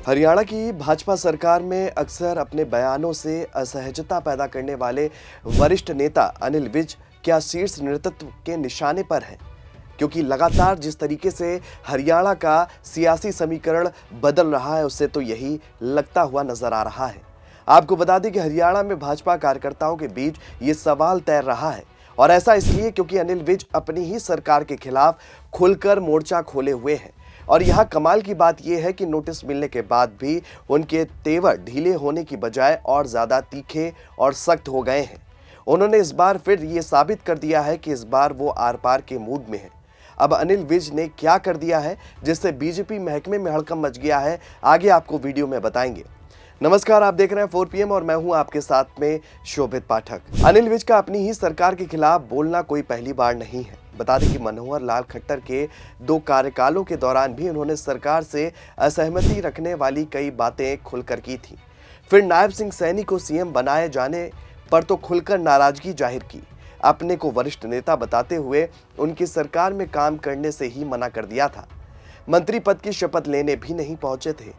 हरियाणा की भाजपा सरकार में अक्सर अपने बयानों से असहजता पैदा करने वाले वरिष्ठ नेता अनिल विज क्या शीर्ष नेतृत्व के निशाने पर हैं? क्योंकि लगातार जिस तरीके से हरियाणा का सियासी समीकरण बदल रहा है, उससे तो यही लगता हुआ नजर आ रहा है। आपको बता दें कि हरियाणा में भाजपा कार्यकर्ताओं के बीच ये सवाल तैर रहा है, और ऐसा इसलिए क्योंकि अनिल विज अपनी ही सरकार के खिलाफ खुलकर मोर्चा खोले हुए हैं। और यहाँ कमाल की बात यह है कि नोटिस मिलने के बाद भी उनके तेवर ढीले होने की बजाय और ज्यादा तीखे और सख्त हो गए हैं। उन्होंने इस बार फिर ये साबित कर दिया है कि इस बार वो आर पार के मूड में है। अब अनिल विज ने क्या कर दिया है जिससे बीजेपी महकमे में हड़कंप मच गया है, आगे आपको वीडियो में बताएंगे। नमस्कार, आप देख रहे हैं 4 PM और मैं हूं आपके साथ में शोभित पाठक। अनिल विज का अपनी ही सरकार के खिलाफ बोलना कोई पहली बार नहीं है। बता दें कि मनोहर लाल खट्टर के 2 कार्यकालों के दौरान भी उन्होंने सरकार से असहमति रखने वाली कई बातें खुलकर की थी। फिर नायब सिंह सैनी को सीएम बनाए जाने पर तो खुलकर नाराजगी जाहिर की। अपने को वरिष्ठ नेता बताते हुए उनकी सरकार में काम करने से ही मना कर दिया था। मंत्री पद की शपथ लेने भी नहीं पहुंचे थे।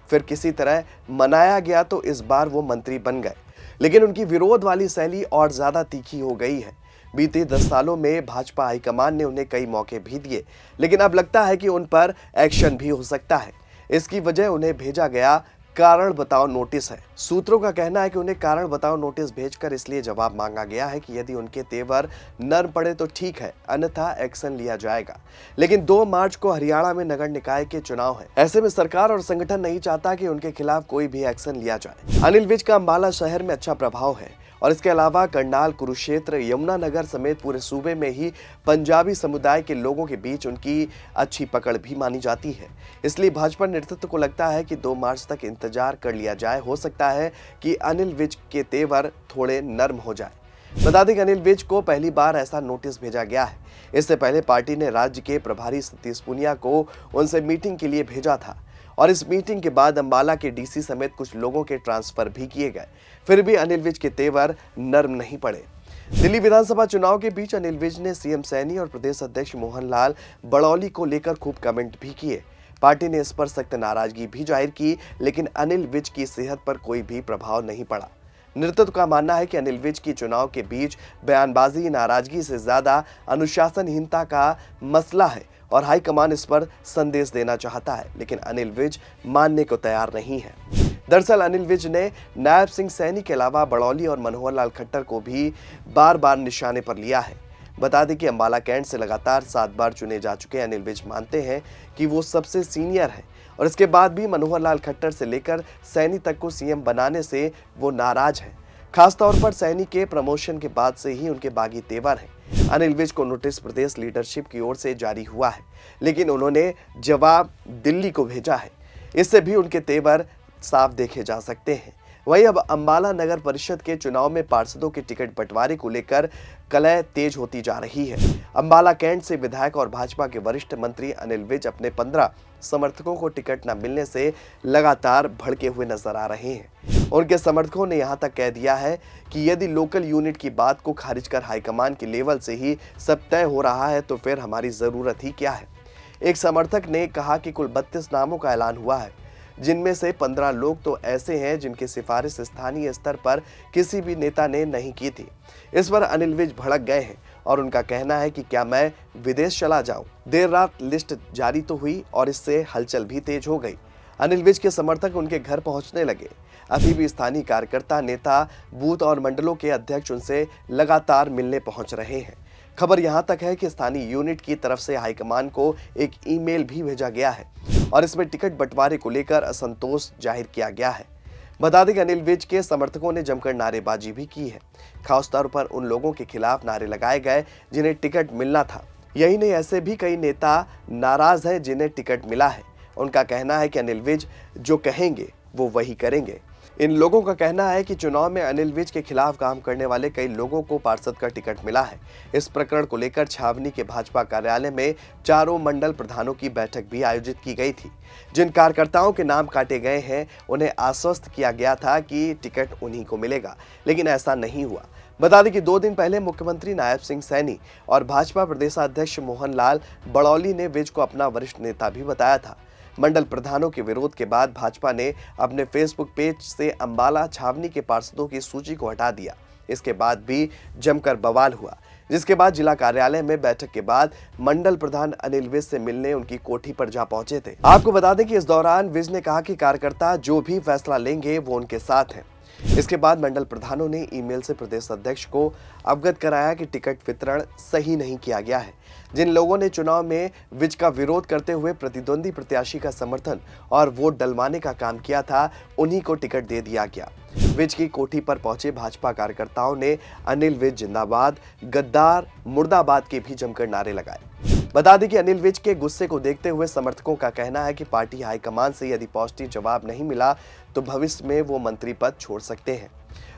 फिर किसी तरह मनाया गया तो इस बार वो मंत्री बन गए, लेकिन उनकी विरोध वाली शैली और ज्यादा तीखी हो गई है। बीते 10 सालों में भाजपा हाईकमान ने उन्हें कई मौके भी दिए, लेकिन अब लगता है कि उन पर एक्शन भी हो सकता है। इसकी वजह उन्हें भेजा गया कारण बताओ नोटिस है। सूत्रों का कहना है कि उन्हें कारण बताओ नोटिस भेजकर इसलिए जवाब मांगा गया है कि यदि उनके तेवर नर्म पड़े तो ठीक है, अन्यथा एक्शन लिया जाएगा। लेकिन 2 मार्च को हरियाणा में नगर निकाय के चुनाव है। ऐसे में सरकार और संगठन नहीं चाहता कि उनके खिलाफ कोई भी एक्शन लिया जाए। अनिल विज का अंबाला शहर में अच्छा प्रभाव है, और इसके अलावा करनाल, कुरुक्षेत्र, यमुनानगर समेत पूरे सूबे में ही पंजाबी समुदाय के लोगों के बीच उनकी अच्छी पकड़ भी मानी जाती है। इसलिए भाजपा नेतृत्व को लगता है कि 2 मार्च तक इंतजार कर लिया जाए। हो सकता है कि अनिल विज के तेवर थोड़े नर्म हो जाए। बता दें कि अनिल विज को पहली बार ऐसा नोटिस भेजा गया है। इससे पहले पार्टी ने राज्य के प्रभारी सतीश पुनिया को उनसे मीटिंग के लिए भेजा था, और इस मीटिंग के बाद अंबाला के डीसी समेत कुछ लोगों के ट्रांसफर भी किए गए। फिर भी अनिल विज के तेवर नर्म नहीं पड़े। दिल्ली विधानसभा चुनाव के बीच अनिल विज ने सीएम सैनी और प्रदेश अध्यक्ष मोहन लाल बड़ौली को लेकर खूब कमेंट भी किए। पार्टी ने इस पर सख्त नाराजगी भी जाहिर की, लेकिन अनिल विज की सेहत पर कोई भी प्रभाव नहीं पड़ा। नेतृत्व का मानना है कि अनिल विज की चुनाव के बीच बयानबाजी नाराजगी से ज्यादा अनुशासनहीनता का मसला है, और हाईकमान इस पर संदेश देना चाहता है, लेकिन अनिल विज मानने को तैयार नहीं है। दरअसल अनिल विज ने नायब सिंह सैनी के अलावा बड़ौली और मनोहर लाल खट्टर को भी बार बार निशाने पर लिया है। बता दें कि अंबाला कैंट से लगातार 7 बार चुने जा चुके अनिल विज मानते हैं कि वो सबसे सीनियर है, और इसके बाद भी मनोहर लाल खट्टर से लेकर सैनी तक को सीएम बनाने से वो नाराज है। खासतौर पर सैनी के प्रमोशन के बाद से ही उनके बागी तेवर हैं। अनिल विज को नोटिस प्रदेश लीडरशिप की ओर से जारी हुआ है, लेकिन उन्होंने जवाब दिल्ली को भेजा है। इससे भी उनके तेवर साफ देखे जा सकते हैं। वहीं अब अंबाला नगर परिषद के चुनाव में पार्षदों के टिकट बंटवारे को लेकर कलह तेज होती जा रही है। अंबाला कैंट से विधायक और भाजपा के वरिष्ठ मंत्री अनिल विज अपने 15 समर्थकों को टिकट न मिलने से लगातार भड़के हुए नजर आ रहे हैं। उनके समर्थकों ने यहां तक कह दिया है कि यदि लोकल यूनिट की बात को खारिज कर हाईकमान के लेवल से ही सब तय हो रहा है तो फिर हमारी जरूरत ही क्या है। एक समर्थक ने कहा कि कुल 32 नामों का ऐलान हुआ है, जिनमें से 15 लोग तो ऐसे हैं जिनकी सिफारिश स्थानीय स्तर पर किसी भी नेता ने नहीं की थी। इस पर अनिल विज भड़क गए हैं, और उनका कहना है कि क्या मैं विदेश चला जाऊं। देर रात लिस्ट जारी तो हुई और इससे हलचल भी तेज हो गई। अनिल विज के समर्थक उनके घर पहुंचने लगे। अभी भी स्थानीय कार्यकर्ता, नेता, बूथ और मंडलों के अध्यक्ष उनसे लगातार मिलने पहुंच रहे हैं। खबर यहां तक है कि स्थानीय यूनिट की तरफ से हाईकमान को एक ईमेल भी भेजा गया है, और इसमें टिकट बंटवारे को लेकर असंतोष जाहिर किया गया है। बता दें कि अनिल विज के समर्थकों ने जमकर नारेबाजी भी की है। खासतौर पर उन लोगों के खिलाफ नारे लगाए गए जिन्हें टिकट मिलना था। यही नहीं, ऐसे भी कई नेता नाराज हैं जिन्हें टिकट मिला है। उनका कहना है कि अनिल विज जो कहेंगे वो वही करेंगे। इन लोगों का कहना है कि चुनाव में अनिल विज के खिलाफ काम करने वाले कई लोगों को पार्षद का टिकट मिला है। इस प्रकरण को लेकर छावनी के भाजपा कार्यालय में चारों मंडल प्रधानों की बैठक भी आयोजित की गई थी। जिन कार्यकर्ताओं के नाम काटे गए हैं उन्हें आश्वस्त किया गया था कि टिकट उन्हीं को मिलेगा, लेकिन ऐसा नहीं हुआ। बता दें कि 2 दिन पहले मुख्यमंत्री नायब सिंह सैनी और भाजपा प्रदेशाध्यक्ष मोहन लाल बड़ौली ने विज को अपना वरिष्ठ नेता भी बताया था। मंडल प्रधानों के विरोध के बाद भाजपा ने अपने फेसबुक पेज से अंबाला छावनी के पार्षदों की सूची को हटा दिया। इसके बाद भी जमकर बवाल हुआ, जिसके बाद जिला कार्यालय में बैठक के बाद मंडल प्रधान अनिल विज से मिलने उनकी कोठी पर जा पहुंचे थे। आपको बता दें कि इस दौरान विज ने कहा कि कार्यकर्ता जो भी फैसला लेंगे वो उनके साथ हैं। इसके बाद मंडल प्रधानों ने ईमेल से प्रदेश अध्यक्ष को अवगत कराया कि टिकट वितरण सही नहीं किया गया है। जिन लोगों ने चुनाव में विज का विरोध करते हुए प्रतिद्वंदी प्रत्याशी का समर्थन और वोट डलवाने का काम किया था, उन्हीं को टिकट दे दिया गया। विज की कोठी पर पहुंचे भाजपा कार्यकर्ताओं ने अनिल विज जिंदाबाद, गद्दार मुर्दाबाद के भी जमकर नारे लगाए। बता दें कि अनिल विज के गुस्से को देखते हुए समर्थकों का कहना है कि पार्टी हाईकमान से यदि पॉजिटिव जवाब नहीं मिला तो भविष्य में वो मंत्री पद छोड़ सकते हैं।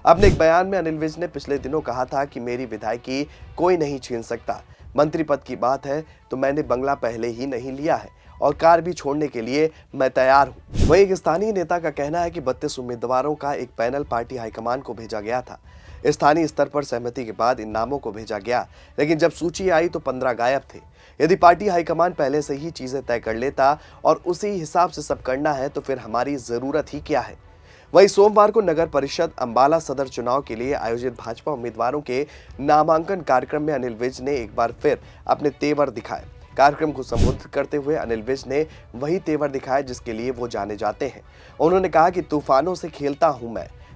अपने एक बयान में अनिल विज ने पिछले दिनों कहा था कि मेरी विधायकी कोई नहीं छीन सकता। मंत्री पद की बात है तो मैंने बंगला पहले ही नहीं लिया है और कार भी छोड़ने के लिए मैं तैयार हूं। वहीं एक स्थानीय नेता का कहना है कि 32 उम्मीदवारों का एक पैनल पार्टी हाईकमान को भेजा गया था। स्थानीय स्तर पर सहमति के बाद इन नामों को भेजा गया, लेकिन जब सूची आई तो 15 गायब थे। यदि पार्टी हाईकमान पहले से ही चीजें तय कर लेता और उसी हिसाब से सब करना है तो फिर हमारी जरूरत ही क्या है। वहीं सोमवार को नगर परिषद अंबाला सदर चुनाव के लिए आयोजित भाजपा उम्मीदवारों के नामांकन कार्यक्रम में अनिल विज ने एक बार फिर अपने तेवर दिखाए। कार्यक्रम को संबोधित करते हुए अनिल विज ने वही तेवर दिखाए जिसके लिए वो जाने जाते हैं। उन्होंने कहा कि तूफानों से खेलता हूं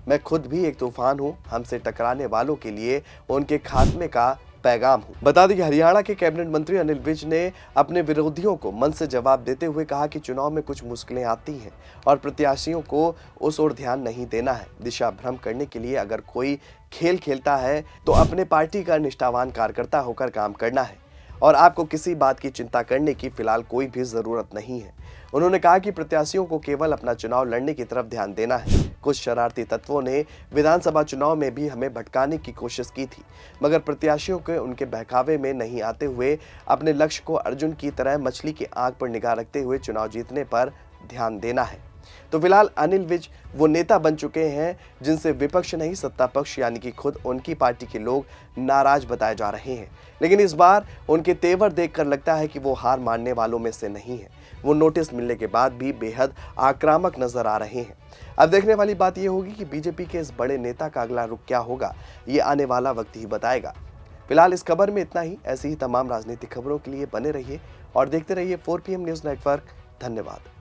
मैं खुद भी एक तूफान हूं। हमसे टकराने वालों के लिए उनके खात्मे का पैगाम हूं। बता दें कि हरियाणा के कैबिनेट मंत्री अनिल विज ने अपने विरोधियों को मन से जवाब देते हुए कहा कि चुनाव में कुछ मुश्किलें आती हैं और प्रत्याशियों को उस ओर ध्यान नहीं देना है। दिशा भ्रम करने के लिए अगर कोई खेल खेलता है तो अपने पार्टी का निष्ठावान कार्यकर्ता होकर काम करना है और आपको किसी बात की चिंता करने की फिलहाल कोई भी जरूरत नहीं है। उन्होंने कहा कि प्रत्याशियों को केवल अपना चुनाव लड़ने की तरफ ध्यान देना है। कुछ शरारती तत्वों ने विधानसभा चुनाव में भी हमें भटकाने की कोशिश की थी, मगर प्रत्याशियों के उनके बहकावे में नहीं आते हुए अपने लक्ष्य को अर्जुन की तरह मछली की आंख पर निगाह रखते हुए चुनाव जीतने पर ध्यान देना है। तो फिलहाल अनिल विज वो नेता बन चुके हैं जिनसे विपक्ष नहीं सत्ता पक्ष यानी कि खुद उनकी पार्टी के लोग नाराज बताए जा रहे हैं। लेकिन इस बार उनके तेवर देखकर लगता है कि वो हार मानने वालों में से नहीं है। वो नोटिस मिलने के बाद भी बेहद आक्रामक नजर आ रहे हैं। अब देखने वाली बात यह होगी कि बीजेपी के इस बड़े नेता का अगला रुख क्या होगा, ये आने वाला वक्त ही बताएगा। फिलहाल इस खबर में इतना ही। ऐसी ही तमाम राजनीतिक खबरों के लिए बने रहिए और देखते रहिए 4 PM न्यूज नेटवर्क। धन्यवाद।